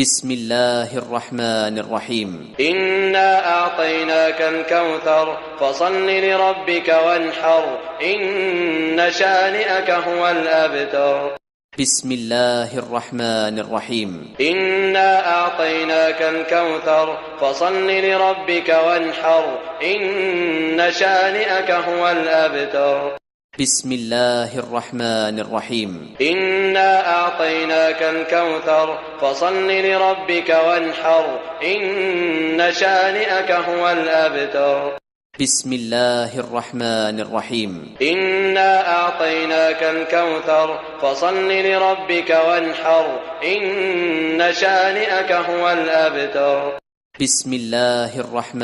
بسم الله الرحمن الرحيم. إنا أعطيناك الكوثر فصل لربك وانحر إن شانئك هو الأبتر. بسم الله الرحمن الرحيم. إنا أعطيناك الكوثر فصل لربك وانحر إن شانئك هو الأبتر. بسم الله الرحمن الرحيم. إنا أعطيناك الكوثر فصل لربك وانحر إن شانئك هو الأبتر. بسم الله الرحمن الرحيم. إنا أعطيناك الكوثر فصل لربك وانحر إن شانئك هو الأبتر. بسم الله الرحمن